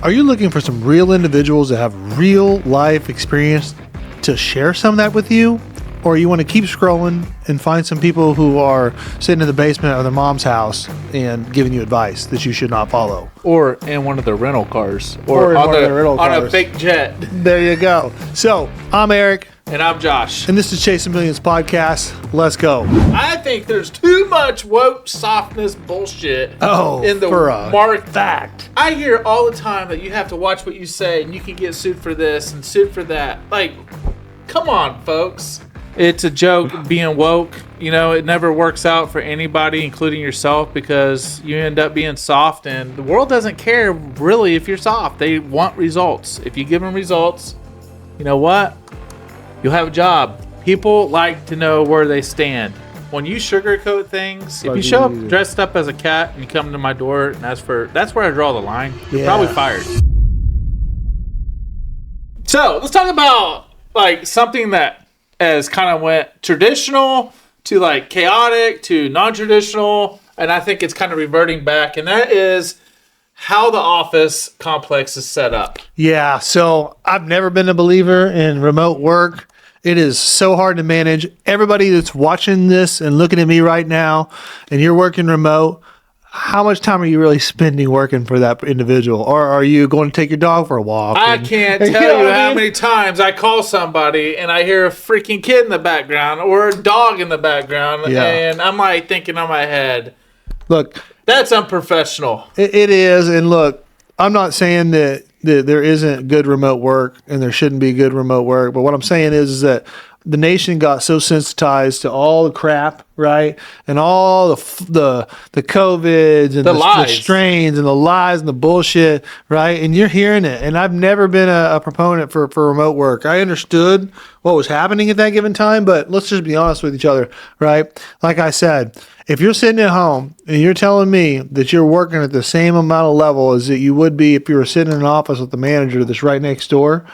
Are you looking for some real individuals that have real life experience to share some of that with you? Or you want to keep scrolling and find some people who are sitting in the basement of their mom's house and giving you advice that you should not follow? Or in one of the rental cars. Or in on one of the rental on a cars. fake jet. There you go. So, I'm Eric, And I'm Josh. and this is Chasing Millions Podcast. Let's go. I think there's too much woke softness bullshit in the for a market. fact. I hear all the time that you have to watch what you say and you can get sued for this and sued for that. Like, come on, folks. It's a joke being woke. You know, it never works out for anybody, including yourself, because you end up being soft, and the world doesn't care really if you're soft. They want results. If you give them results, you know what? You'll have a job. People like to know where they stand. When you sugarcoat things, if you show up dressed up as a cat and you come to my door and ask for, that's where I draw the line. You're probably fired. So let's talk about like something that has kind of went traditional to like chaotic to non-traditional, and I think it's kind of reverting back, and that is how the office complex is set up. Yeah, so I've never been a believer in remote work. It is so hard to manage. Everybody that's watching this and looking at me right now, and you're working remote, how much time are you really spending working for that individual? Or are you going to take your dog for a walk? I can't tell you how many times I call somebody and I hear a freaking kid in the background or a dog in the background, and I'm like thinking on my head, Look, that's unprofessional. it is. And look, I'm not saying that there isn't good remote work and there shouldn't be good remote work. But what I'm saying is that the nation got so sensitized to all the crap, right? And all the COVIDs and the strains and the lies and the bullshit, right? And you're hearing it. And I've never been a proponent for remote work. I understood what was happening at that given time, but let's just be honest with each other, right? Like I said, if you're sitting at home and you're telling me that you're working at the same amount of level as that you would be if you were sitting in an office with the manager that's right next door,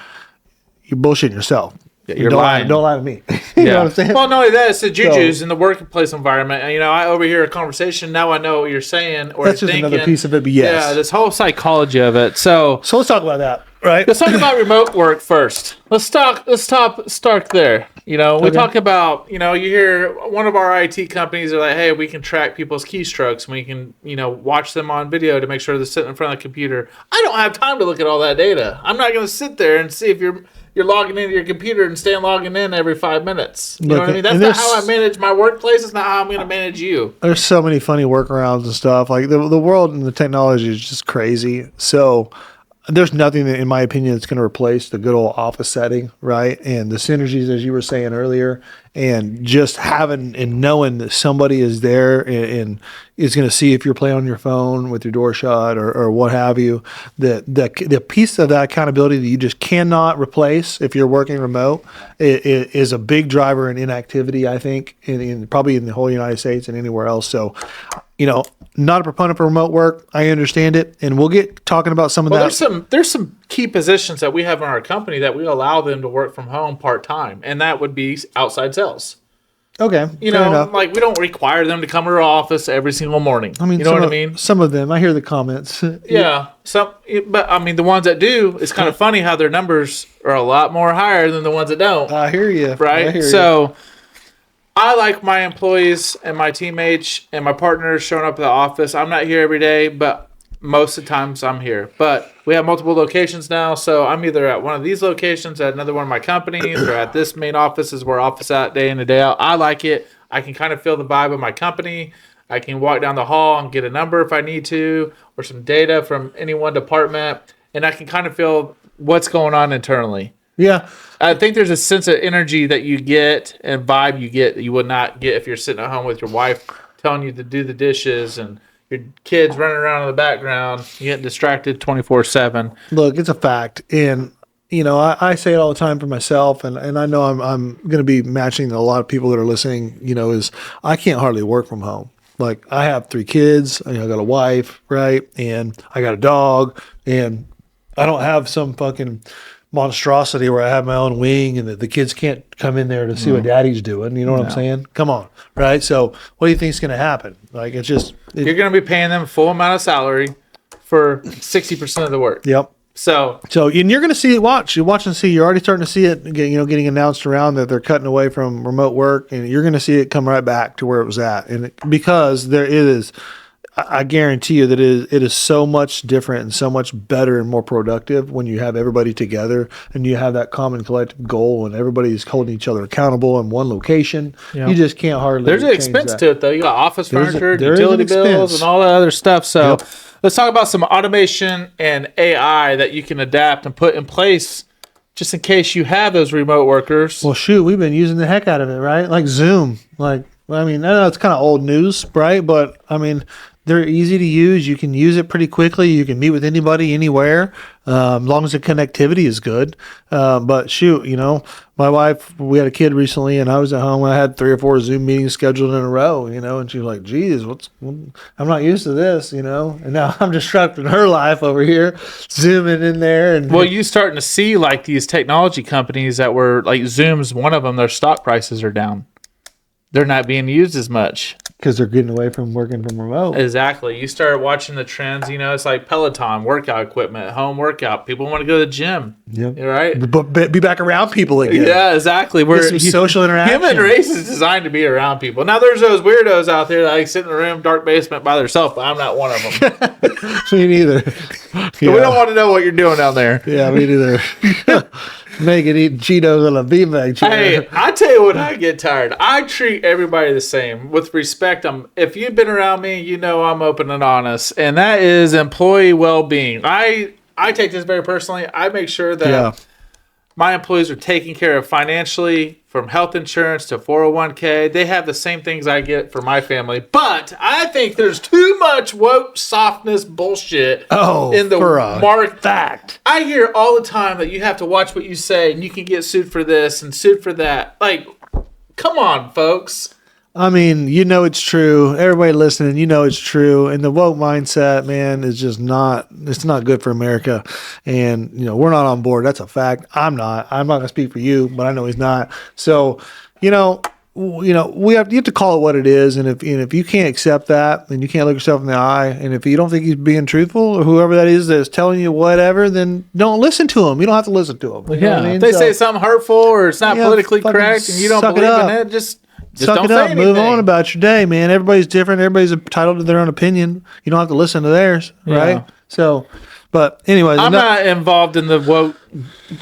you're bullshitting yourself. You're lying. Don't lie to me. You know what I'm saying? Well, not only that, it's the jujus in the workplace environment. And, you know, I overhear a conversation. Now I know what you're saying or that's just thinking. another piece of it, but yes. Yeah, this whole psychology of it. So let's talk about that, right? Let's talk about remote work first. Let's start there. You know, we talk about, you know, you hear one of our IT companies are like, hey, we can track people's keystrokes and we can, you know, watch them on video to make sure they're sitting in front of the computer. I don't have time to look at all that data. I'm not going to sit there and see if you're logging into your computer and staying logging in every 5 minutes. You know what I mean? That's not how I manage my workplace. It's not how I'm going to manage you. There's so many funny workarounds and stuff. Like the world and the technology is just crazy. So there's nothing that, in my opinion, that's going to replace the good old office setting, right? And the synergies, as you were saying earlier, and just having and knowing that somebody is there and is going to see if you're playing on your phone with your door shut or what have you. The piece of that accountability that you just cannot replace if you're working remote is a big driver in inactivity, I think, probably in the whole United States and anywhere else. So, you know, not a proponent for remote work. I understand it, and we'll get talking about some of that. There's some key positions that we have in our company that we allow them to work from home part-time, and that would be outside sales. Okay, you know, enough. Like we don't require them to come to our office every single morning. I mean, you know what I mean? Some of them, I hear the comments. Yeah, but I mean, the ones that do, it's kind of funny how their numbers are a lot more higher than the ones that don't. I hear you. Right? So I like my employees and my teammates and my partners showing up at the office. I'm not here every day, but most of the times I'm here. But we have multiple locations now, so I'm either at one of these locations, at another one of my companies, or at this main office is where office out day in and day out. I like it. I can kind of feel the vibe of my company. I can walk down the hall and get a number if I need to, or some data from any one department, and I can kind of feel what's going on internally. Yeah. I think there's a sense of energy that you get and vibe you get that you would not get if you're sitting at home with your wife telling you to do the dishes and your kids running around in the background. You get distracted 24/7. Look, it's a fact. And, you know, I say it all the time for myself, and I know I'm going to be matching a lot of people that are listening, you know, is I can't hardly work from home. Like, I have 3 kids, I got a wife, right? And I got a dog, and I don't have some fucking monstrosity where I have my own wing and the kids can't come in there to see what daddy's doing. You know what I'm saying? Come on. Right. So what do you think is going to happen? Like, it's just, you're going to be paying them full amount of salary for 60% of the work. Yep. So and you're going to see it. You're watching to see. You're already starting to see it. Getting announced around that they're cutting away from remote work, and you're going to see it come right back to where it was at. And because there is, I guarantee you that it is so much different and so much better and more productive when you have everybody together and you have that common collective goal and everybody's holding each other accountable in one location. Yeah. You just can't hardly. there's an change expense that. to it, though. You got office There is furniture, an utility bills, expense. and all that other stuff. So Yep. let's talk about some automation and AI that you can adapt and put in place just in case you have those remote workers. Well, shoot, we've been using the heck out of it, right? Like Zoom. I know it's kind of old news, right? But I mean, they're easy to use. You can use it pretty quickly. You can meet with anybody, anywhere, as long as the connectivity is good. But shoot, my wife, we had a kid recently, and I was at home. I had 3 or 4 Zoom meetings scheduled in a row, and she was like, "Geez, I'm not used to this," And now I'm disrupting her life over here, zooming in there. And Well, you starting to see like these technology companies that were like Zoom's one of them. Their stock prices are down. They're not being used as much. because they're getting away from working from remote. Exactly. You start watching the trends. It's like Peloton, workout equipment, home workout. People want to go to the gym. Yep. Right? But be back around people again. Yeah, exactly. Get some social interaction. Human race is designed to be around people. Now, there's those weirdos out there that like sit in the room, dark basement by themselves, but I'm not one of them. Me neither. We don't want to know what you're doing down there. Yeah, me neither. Make it eat Cheetos on a beanbag chair. Hey, I tell you what, I get tired. I treat everybody the same with respect. If you've been around me, you know I'm open and honest, and that is employee well-being. I take this very personally. I make sure that my employees are taken care of financially, from health insurance to 401k. They have the same things I get for my family, but I think there's too much woke softness bullshit in the market. Fact. I hear all the time that you have to watch what you say and you can get sued for this and sued for that. Like, come on, folks. I mean, it's true. Everybody listening, it's true. And the woke mindset, man, is just it's not good for America. And, we're not on board. That's a fact. I'm not going to speak for you, but I know he's not. So, you have to call it what it is. And if you can't accept that, and you can't look yourself in the eye, and if you don't think he's being truthful, or whoever that is that's telling you whatever, then don't listen to him. You don't have to listen to him. You know what I mean? If they say something hurtful or it's not politically correct and you don't believe in it, just suck don't it say up. anything. Move on about your day, man. Everybody's different. Everybody's entitled to their own opinion. You don't have to listen to theirs, right? So, but anyway, I'm not involved in the woke.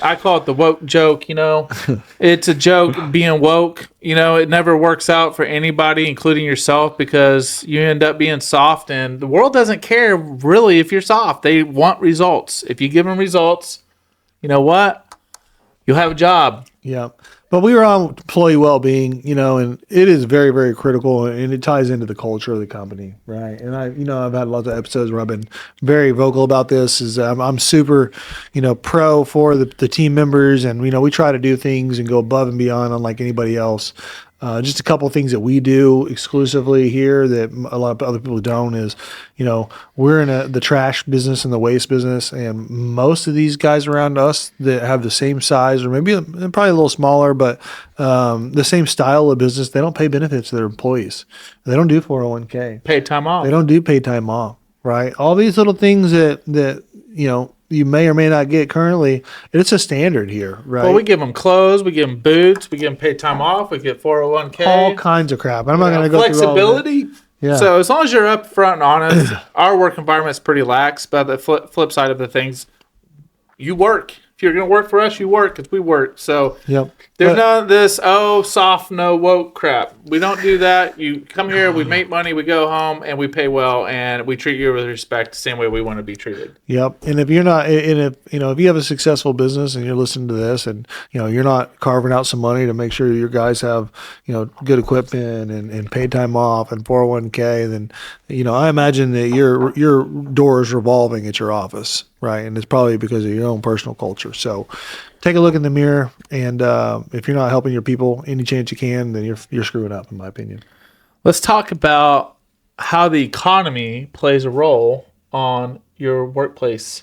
I call it the woke joke. It's a joke being woke. It never works out for anybody, including yourself, because you end up being soft, and the world doesn't care really if you're soft. They want results. If you give them results, you know what? You'll have a job. Yeah. But we were on employee well-being, and it is very, very critical, and it ties into the culture of the company, right? And I've had lots of episodes where I've been very vocal about this. I'm super, pro for the team members, and we try to do things and go above and beyond, unlike anybody else. Just a couple of things that we do exclusively here that a lot of other people don't is, we're in the trash business and the waste business, and most of these guys around us that have the same size or maybe probably a little smaller, but the same style of business, they don't pay benefits to their employees. They don't do 401k. Paid time off. They don't do paid time off, right? All these little things that you may or may not get currently, it's a standard here, right? Well, we give them clothes, we give them boots, we give them paid time off, we get 401k. All kinds of crap. I'm not going to go through all of it. Flexibility. Yeah. So as long as you're upfront and honest, our work environment's pretty lax. But the flip side of the things, you work. If you're going to work for us, you work because we work. So there's none of this, soft, no woke crap. We don't do that. You come here, we make money, we go home, and we pay well, and we treat you with respect the same way we want to be treated. Yep. And if you're not, and if you have a successful business and you're listening to this, and you're not carving out some money to make sure your guys have good equipment and paid time off and 401k, then I imagine that your door is revolving at your office, right? And it's probably because of your own personal culture. So take a look in the mirror, and if you're not helping your people any chance you can, then you're screwing up, in my opinion. Let's talk about how the economy plays a role on your workplace.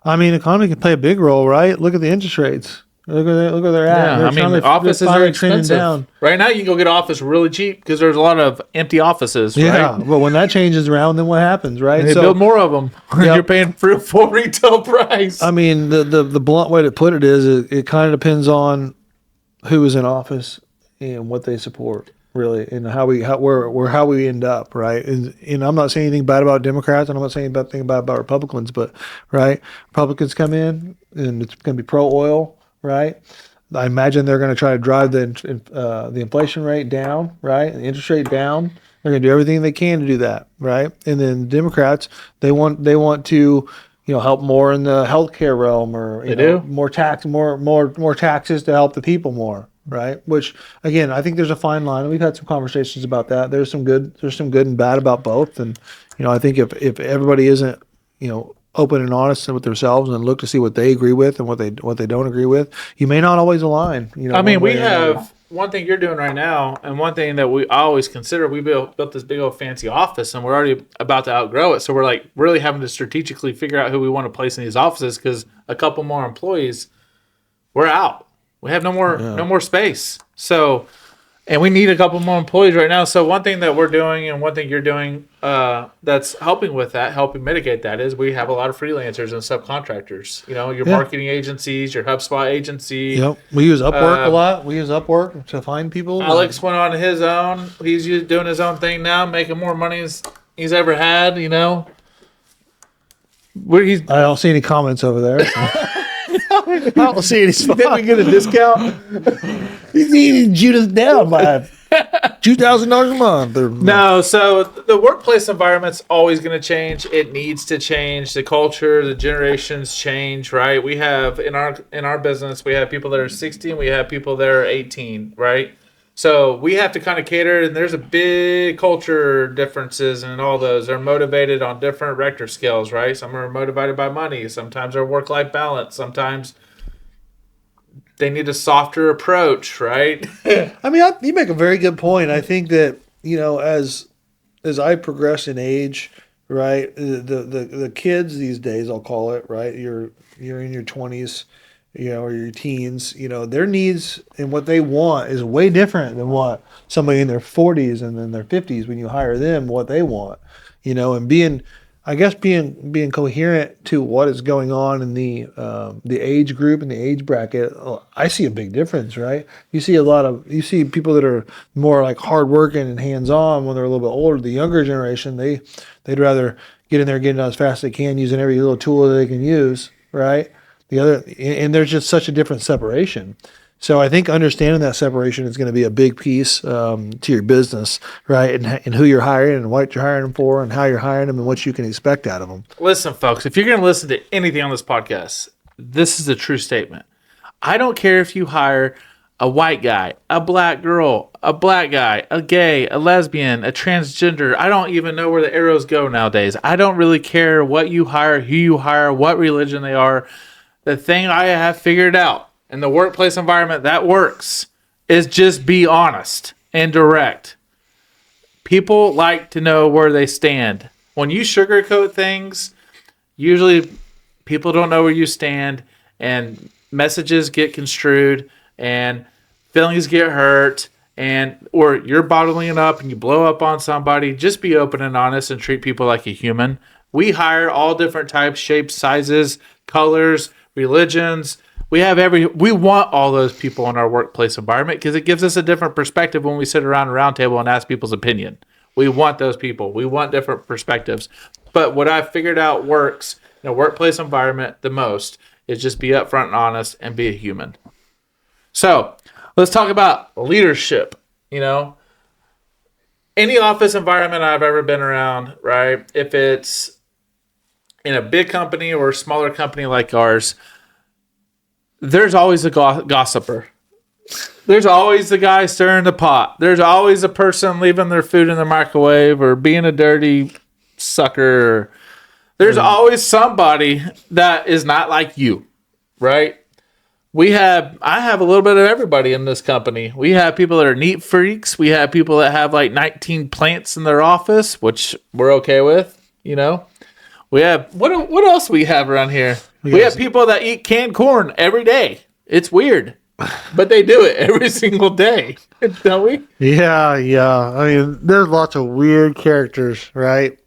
I mean, economy can play a big role, right? Look at the interest rates. Look where they're at. Yeah, They're I mean, finally- offices they're are finally trending expensive. down. Right now, you can go get office really cheap because there's a lot of empty offices. Yeah, Right? but when that changes around, then what happens, right? They build more of them. You're paying for full retail price. I mean, the blunt way to put it is it kind of depends on who is in office and what they support, really, and how we end up, right? And I'm not saying anything bad about Democrats, and I'm not saying anything bad about Republicans, but right, Republicans come in and it's going to be pro oil, right? I imagine they're going to try to drive the inflation rate down, right, and the interest rate down. They're going to do everything they can to do that, right? And then Democrats, they want to help more in the healthcare realm, or do? more taxes to help the people more, right? Which again, I think there's a fine line. We've had some conversations about that. There's some good and bad about both, and I think if everybody isn't open and honest with themselves and look to see what they agree with and what they don't agree with, you may not always align. I mean, we have one thing you're doing right now, and one thing that I always consider. We built this big old fancy office, and we're already about to outgrow it. So we're like really having to strategically figure out who we want to place in these offices, because a couple more employees, we're out. We have no more space. So, and we need a couple more employees right now. So one thing that we're doing, and one thing you're doing, that's helping mitigate that, is we have a lot of freelancers and subcontractors. Your marketing agencies, your HubSpot agency. Yep, we use Upwork a lot. We use Upwork to find people. Alex went on his own. He's doing his own thing now, making more money as he's ever had. I don't see any comments over there. I don't see any spots. Did we get a discount? He's Judas down by $2,000 a month. No, so the workplace environment's always going to change. It needs to change. The culture, the generations change, right? We have in our business, we have people that are 60 and we have people that are 18, right? So we have to kind of cater, and there's a big culture differences in all those. They're motivated on different Richter scales, right? Some are motivated by money. Sometimes they're work-life balance. Sometimes they need a softer approach, right? I mean, you make a very good point. I think that as I progress in age, right, the kids these days, I'll call it, right, you're in your 20s, or your teens, their needs and what they want is way different than what somebody in their 40s and in their 50s, when you hire them, what they want, and being coherent to what is going on in the age group and the age bracket. I see a big difference, right? You see people that are more like hardworking and hands-on when they're a little bit older. The younger generation, they'd rather get in there, get it done as fast as they can, using every little tool that they can use, right? And there's just such a different separation. So I think understanding that separation is going to be a big piece to your business, right? And who you're hiring and what you're hiring them for and how you're hiring them and what you can expect out of them. Listen, folks, if you're going to listen to anything on this podcast, this is a true statement. I don't care if you hire a white guy, a black girl, a black guy, a gay, a lesbian, a transgender. I don't even know where the arrows go nowadays. I don't really care what you hire, who you hire, what religion they are. The thing I have figured out in the workplace environment that works is just be honest and direct. People like to know where they stand. When you sugarcoat things, usually people don't know where you stand, and messages get construed, and feelings get hurt, or you're bottling it up and you blow up on somebody. Just be open and honest and treat people like a human. We hire all different types, shapes, sizes, colors, religions. We want all those people in our workplace environment because it gives us a different perspective when we sit around a round table and ask people's opinion. We want those people. We want different perspectives. But what I've figured out works in a workplace environment the most is just be upfront and honest and be a human. So let's talk about leadership. Any office environment I've ever been around, right? If it's in a big company or a smaller company like ours, there's always a gossiper. There's always the guy stirring the pot. There's always a person leaving their food in the microwave or being a dirty sucker. There's always somebody that is not like you, right? I have a little bit of everybody in this company. We have people that are neat freaks. We have people that have like 19 plants in their office, which we're okay with, We have what else we have around here? We have people that eat canned corn every day. It's weird, but they do it every single day, don't we? Yeah, yeah. I mean, there's lots of weird characters, right?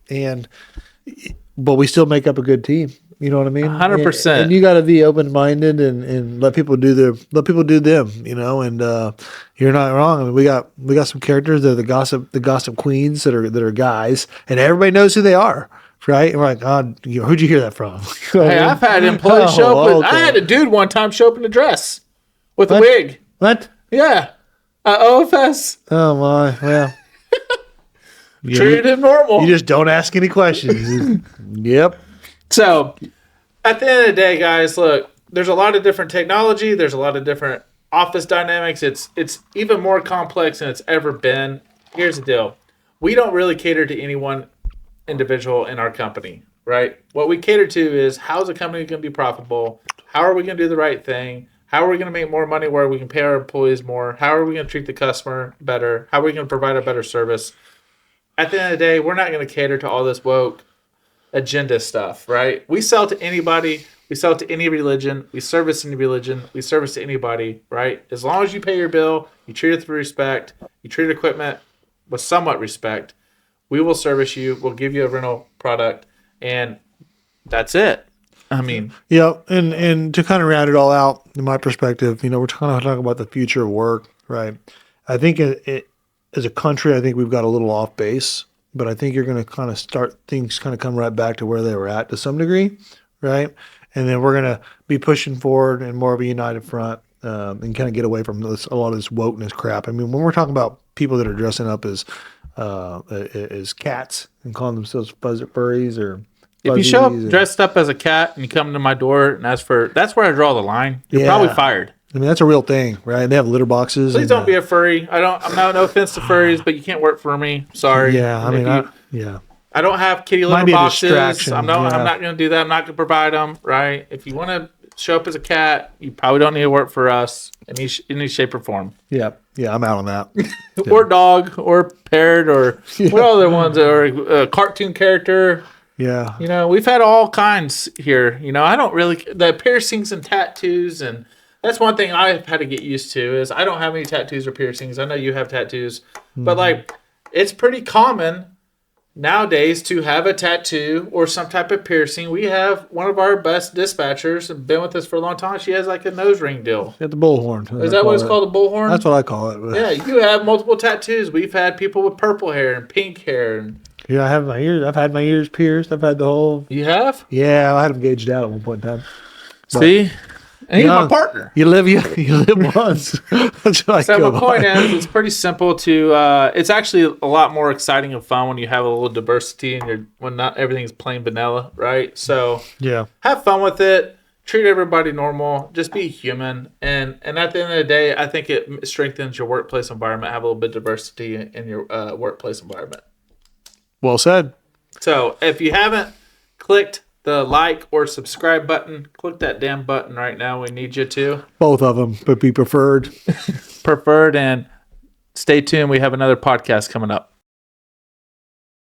But we still make up a good team. You know what I mean? 100%. And you got to be open minded and let people do them. You know, and you're not wrong. I mean, we got some characters that are the gossip queens that are guys, and everybody knows who they are. Right? And we're like, God, who'd you hear that from? Hey, I've had employees show up with, okay. I had a dude one time show up in a dress with a What? wig. What? Yeah. OFS. Oh my, well. Treated him normal. You just don't ask any questions. Yep. So, at the end of the day, guys, look, there's a lot of different technology. There's a lot of different office dynamics. It's even more complex than it's ever been. Here's the deal. We don't really cater to any one individual in our company, right? What we cater to is how's the company going to be profitable? How are we going to do the right thing? How are we going to make more money where we can pay our employees more? How are we going to treat the customer better? How are we going to provide a better service? At the end of the day, we're not going to cater to all this woke agenda stuff, right? We sell to anybody. We sell to any religion. We service any religion. We service to anybody, right? As long as you pay your bill, you treat it with respect, you treat equipment with somewhat respect, we will service you. We'll give you a rental product, and that's it. I mean, Yeah, and to kind of round it all out, in my perspective, we're kind of talking about the future of work, right? I think as a country, I think we've got a little off base, but I think you're going to kind of start things kind of come right back to where they were at to some degree, right? And then we're going to be pushing forward and more of a united front and kind of get away from a lot of this wokeness crap. I mean, when we're talking about people that are dressing up as cats and calling themselves furries or if you show up fuzzies dressed up as a cat and you come to my door and ask for, that's where I draw the line. You're Yeah. probably fired. I mean, that's a real thing, right? They have litter boxes. Please and, don't be a furry. I'm not no offense to furries, but you can't work for me. Sorry. Yeah, I And mean, if yeah. I don't have kitty Might litter be a boxes. distraction, I'm yeah. not going to do that. I'm not going to provide them. Right? If you want to show up as a cat, you probably don't need to work for us in any shape or form. Yeah, I'm out on that. Or dog, or parrot, or what other ones are a cartoon character. Yeah. We've had all kinds here. I don't really the piercings and tattoos, and that's one thing I've had to get used to is I don't have any tattoos or piercings. I know you have tattoos, but like it's pretty common nowadays to have a tattoo or some type of piercing. We have one of our best dispatchers and been with us for a long time. She has like a nose ring deal. At the bullhorn. Is that what it's called, a bullhorn? That's what I call it. Yeah, you have multiple tattoos. We've had people with purple hair and pink hair, and Yeah, I have my ears. I've had my ears pierced. I've had the whole. you have. Yeah, I had them gauged out at one point in time. See, and he's my Yeah. partner. You live once. That's what I So go my point by. is, it's pretty simple to. It's actually a lot more exciting and fun when you have a little diversity and when not everything's plain vanilla, right? So Yeah. have fun with it. Treat everybody normal. Just be human. And at the end of the day, I think it strengthens your workplace environment. Have a little bit of diversity in your workplace environment. Well said. So if you haven't clicked the like or subscribe button, click that damn button right now. We need you to. Both of them, but be preferred. Preferred, and stay tuned. We have another podcast coming up.